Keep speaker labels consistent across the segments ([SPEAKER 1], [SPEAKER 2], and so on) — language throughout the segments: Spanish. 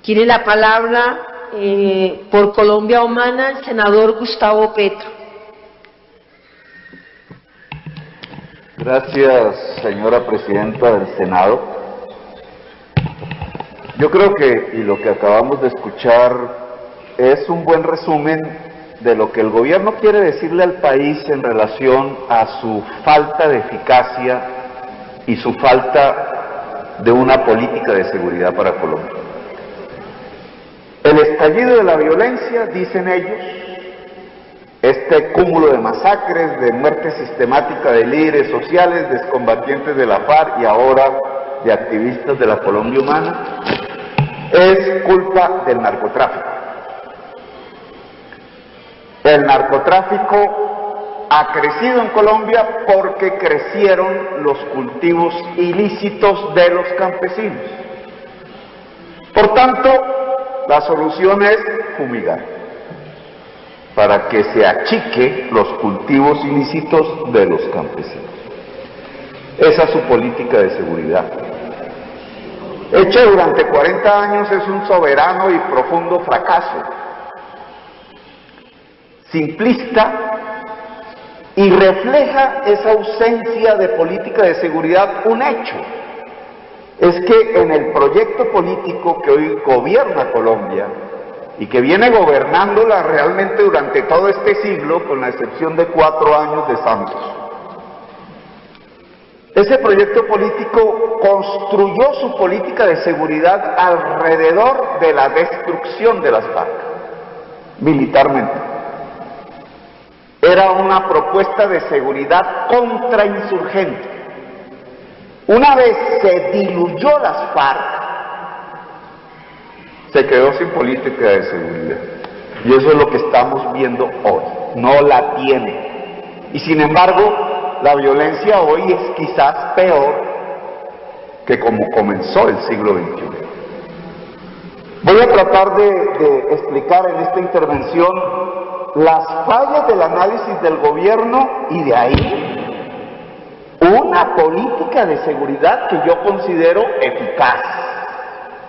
[SPEAKER 1] Tiene la palabra por Colombia Humana el senador Gustavo Petro.
[SPEAKER 2] Gracias, señora presidenta del Senado. Yo creo que, y lo que acabamos de escuchar, es un buen resumen de lo que el gobierno quiere decirle al país en relación a su falta de eficacia y su falta de una política de seguridad para Colombia. El estallido de la violencia, dicen ellos, este cúmulo de masacres, de muerte sistemática de líderes sociales, de excombatientes de la FARC y ahora de activistas de la Colombia Humana, es culpa del narcotráfico. El narcotráfico ha crecido en Colombia porque crecieron los cultivos ilícitos de los campesinos. Por tanto, la solución es fumigar, para que se achique los cultivos ilícitos de los campesinos. Esa es su política de seguridad. Hecha durante 40 años, es un soberano y profundo fracaso. Simplista, y refleja esa ausencia de política de seguridad un hecho. Es que en el proyecto político que hoy gobierna Colombia, y que viene gobernándola realmente durante todo este siglo, con la excepción de 4 años de Santos, ese proyecto político construyó su política de seguridad alrededor de la destrucción de las FARC, militarmente. Era una propuesta de seguridad contrainsurgente. Una vez se diluyó las FARC, se quedó sin política de seguridad. Y eso es lo que estamos viendo hoy. No la tiene. Y sin embargo, la violencia hoy es quizás peor que como comenzó el siglo XXI. Voy a tratar de explicar en esta intervención las fallas del análisis del gobierno y de ahí una política de seguridad que yo considero eficaz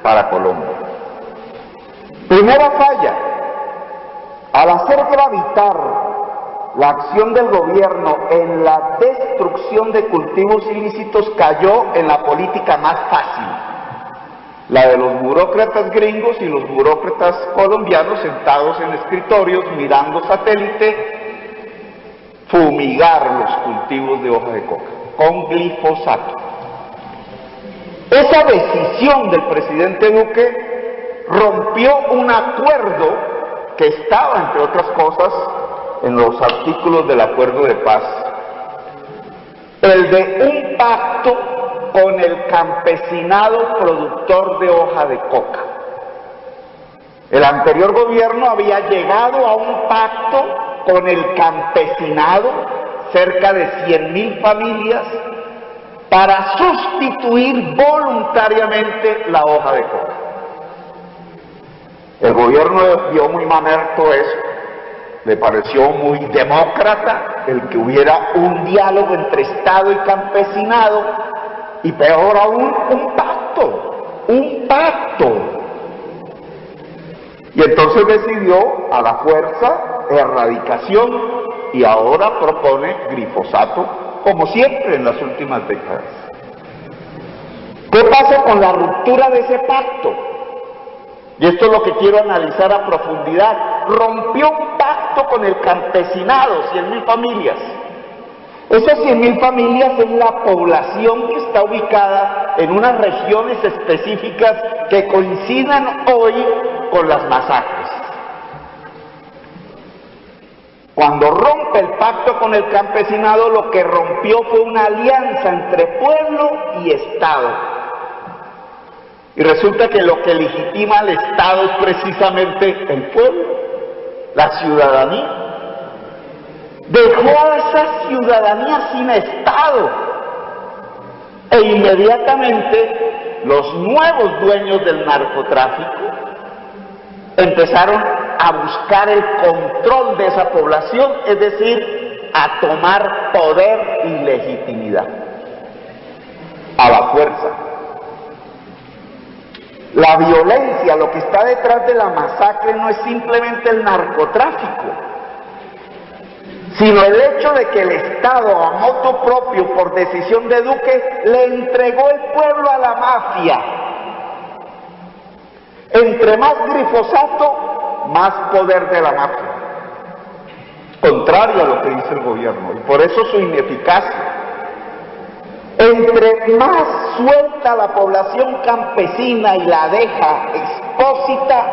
[SPEAKER 2] para Colombia. Primera falla: al hacer gravitar la acción del gobierno en la destrucción de cultivos ilícitos, cayó en la política más fácil, la de los burócratas gringos y los burócratas colombianos sentados en escritorios mirando satélite, fumigar los cultivos de hoja de coca con glifosato. Esa decisión del presidente Duque rompió un acuerdo que estaba, entre otras cosas, en los artículos del acuerdo de paz, el de un pacto con el campesinado productor de hoja de coca. El anterior gobierno había llegado a un pacto con el campesinado, cerca de 100.000 familias, para sustituir voluntariamente la hoja de coca. El gobierno vio muy mamerto eso, le pareció muy demócrata el que hubiera un diálogo entre Estado y campesinado, y peor aún, un pacto. Y entonces decidió a la fuerza erradicación y ahora propone glifosato, como siempre en las últimas décadas. ¿Qué pasa con la ruptura de ese pacto? Y esto es lo que quiero analizar a profundidad. Rompió un pacto con el campesinado, 100.000 familias. Esas 100.000 familias es la población que está ubicada en unas regiones específicas que coincidan hoy con las masacres. Cuando rompe el pacto con el campesinado, lo que rompió fue una alianza entre pueblo y Estado. Y resulta que lo que legitima al Estado es precisamente el pueblo, la ciudadanía. Dejó a esa ciudadanía sin Estado. E inmediatamente los nuevos dueños del narcotráfico empezaron a buscar el control de esa población, es decir, a tomar poder y legitimidad a la fuerza. La violencia, lo que está detrás de la masacre no es simplemente el narcotráfico, sino el hecho de que el Estado, a motu propio, por decisión de Duque, le entregó el pueblo a la mafia. Entre más glifosato, más poder de la mafia. Contrario a lo que dice el gobierno, y por eso su ineficacia. Entre más suelta la población campesina y la deja expósita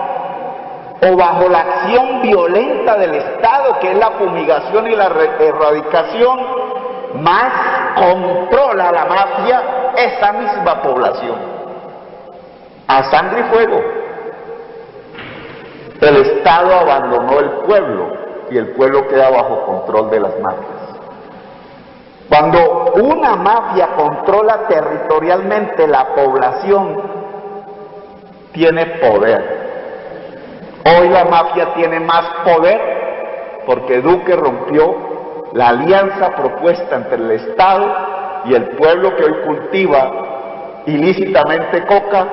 [SPEAKER 2] o bajo la acción violenta del Estado, que es la fumigación y la erradicación, más controla la mafia esa misma población. A sangre y fuego. El Estado abandonó el pueblo y el pueblo queda bajo control de las mafias. Cuando una mafia controla territorialmente la población, tiene poder. Hoy la mafia tiene más poder porque Duque rompió la alianza propuesta entre el Estado y el pueblo que hoy cultiva ilícitamente coca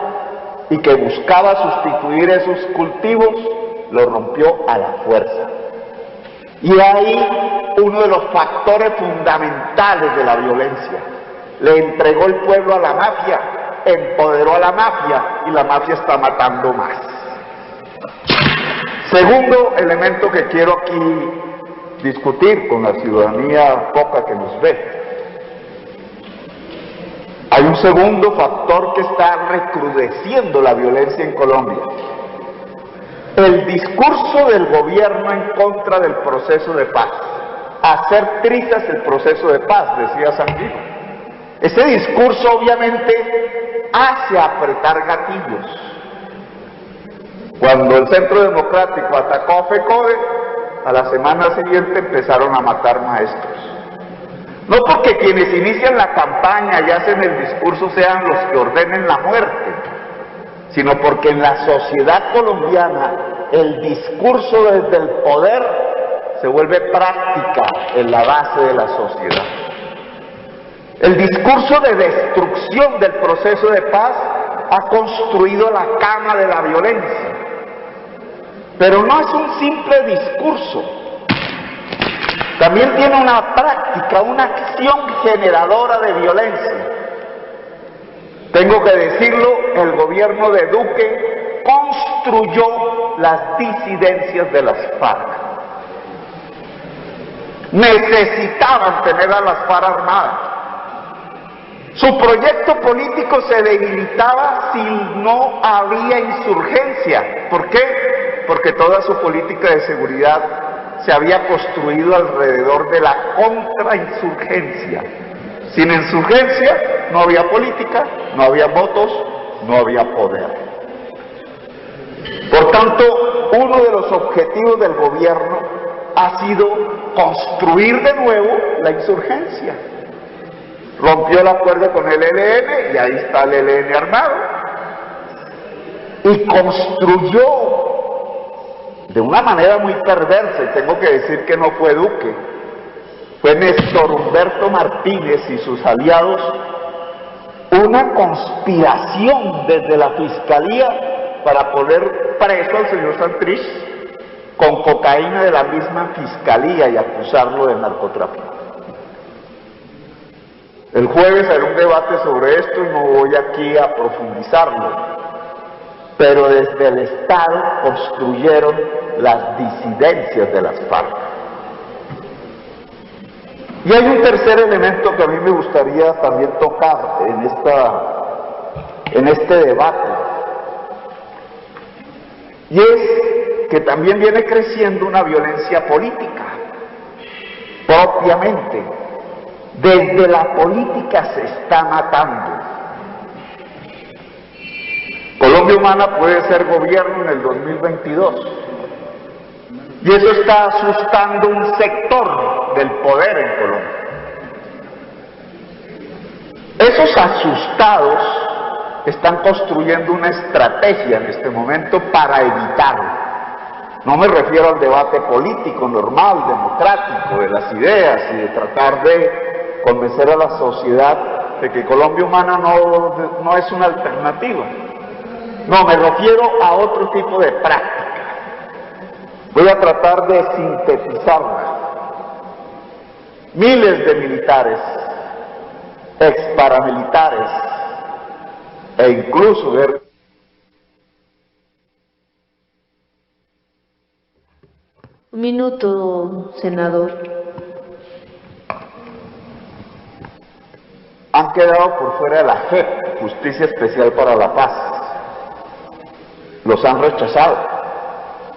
[SPEAKER 2] y que buscaba sustituir esos cultivos, lo rompió a la fuerza. Y ahí uno de los factores fundamentales de la violencia. Le entregó el pueblo a la mafia, empoderó a la mafia y la mafia está matando más. Segundo elemento que quiero aquí discutir con la ciudadanía poca que nos ve. Hay un segundo factor que está recrudeciendo la violencia en Colombia. El discurso del gobierno en contra del proceso de paz. Hacer trizas el proceso de paz, decía Sanguino. Ese discurso obviamente hace apretar gatillos. Cuando el Centro Democrático atacó a FECODE, a la semana siguiente empezaron a matar maestros. No porque quienes inician la campaña y hacen el discurso sean los que ordenen la muerte, sino porque en la sociedad colombiana el discurso desde el poder se vuelve práctica en la base de la sociedad. El discurso de destrucción del proceso de paz ha construido la cama de la violencia. Pero no es un simple discurso, también tiene una práctica, una acción generadora de violencia. Tengo que decirlo, el gobierno de Duque construyó las disidencias de las FARC. Necesitaban tener a las FARC armadas. Su proyecto político se debilitaba si no había insurgencia. ¿Por qué? Porque toda su política de seguridad se había construido alrededor de la contrainsurgencia. Sin insurgencia no había política, no había votos, no había poder. Por tanto, uno de los objetivos del gobierno ha sido construir de nuevo la insurgencia. Rompió el acuerdo con el ELN y ahí está el ELN armado. Y construyó de una manera muy perversa, y tengo que decir que no fue Duque, fue Néstor Humberto Martínez y sus aliados, una conspiración desde la Fiscalía para poner preso al señor Santrich con cocaína de la misma Fiscalía y acusarlo de narcotráfico. El jueves haré un debate sobre esto y no voy aquí a profundizarlo, pero desde el Estado construyeron las disidencias de las FARC. Y hay un tercer elemento que a mí me gustaría también tocar en este debate, y es que también viene creciendo una violencia política, propiamente. Desde la política se está matando. Colombia Humana puede ser gobierno en el 2022. Y eso está asustando un sector del poder en Colombia. Esos asustados están construyendo una estrategia en este momento para evitarlo. No me refiero al debate político normal, democrático, de las ideas y de tratar de convencer a la sociedad de que Colombia Humana no es una alternativa. No, me refiero a otro tipo de práctica. Voy a tratar de sintetizarla. Miles de militares, exparamilitares e incluso de...
[SPEAKER 1] Un minuto, senador.
[SPEAKER 2] Han quedado por fuera de la JEP, Justicia Especial para la Paz. Los han rechazado.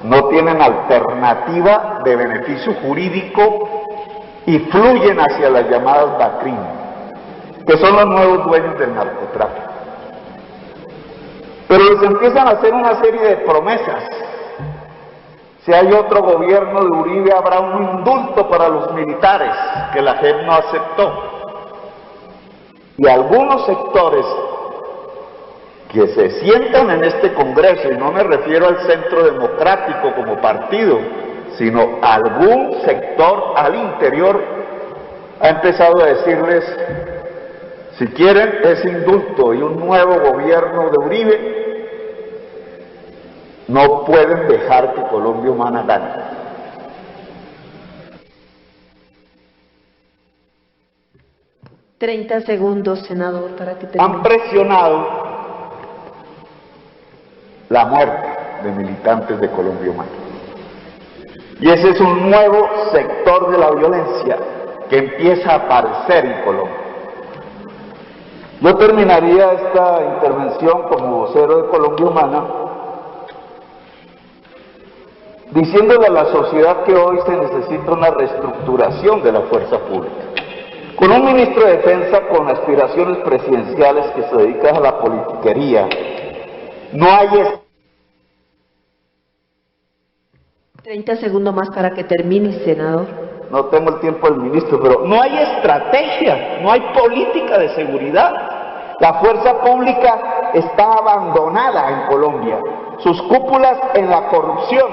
[SPEAKER 2] No tienen alternativa de beneficio jurídico y fluyen hacia las llamadas BACRIM, que son los nuevos dueños del narcotráfico. Pero les empiezan a hacer una serie de promesas. Si hay otro gobierno de Uribe, habrá un indulto para los militares, que la JEP no aceptó. Y algunos sectores que se sientan en este Congreso, y no me refiero al Centro Democrático como partido, sino algún sector al interior, ha empezado a decirles, si quieren ese indulto y un nuevo gobierno de Uribe, no pueden dejar que Colombia Humana gane.
[SPEAKER 1] 30 segundos, senador, para que termine.
[SPEAKER 2] Han presionado la muerte de militantes de Colombia Humana. Y ese es un nuevo sector de la violencia que empieza a aparecer en Colombia. Yo terminaría esta intervención como vocero de Colombia Humana diciéndole a la sociedad que hoy se necesita una reestructuración de la fuerza pública. Con un ministro de Defensa con aspiraciones presidenciales que se dedica a la politiquería, no hay...
[SPEAKER 1] 30 segundos más para que termine, senador.
[SPEAKER 2] No tengo el tiempo del ministro, pero no hay estrategia, no hay política de seguridad. La fuerza pública está abandonada en Colombia, sus cúpulas en la corrupción.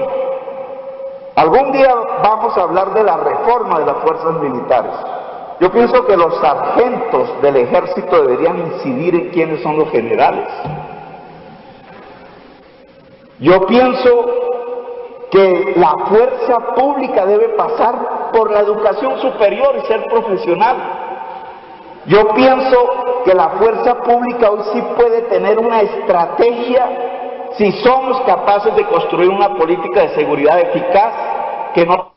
[SPEAKER 2] Algún día vamos a hablar de la reforma de las fuerzas militares. Yo pienso que los sargentos del ejército deberían incidir en quiénes son los generales. Yo pienso que la fuerza pública debe pasar por la educación superior y ser profesional. Yo pienso que la fuerza pública hoy sí puede tener una estrategia si somos capaces de construir una política de seguridad eficaz que no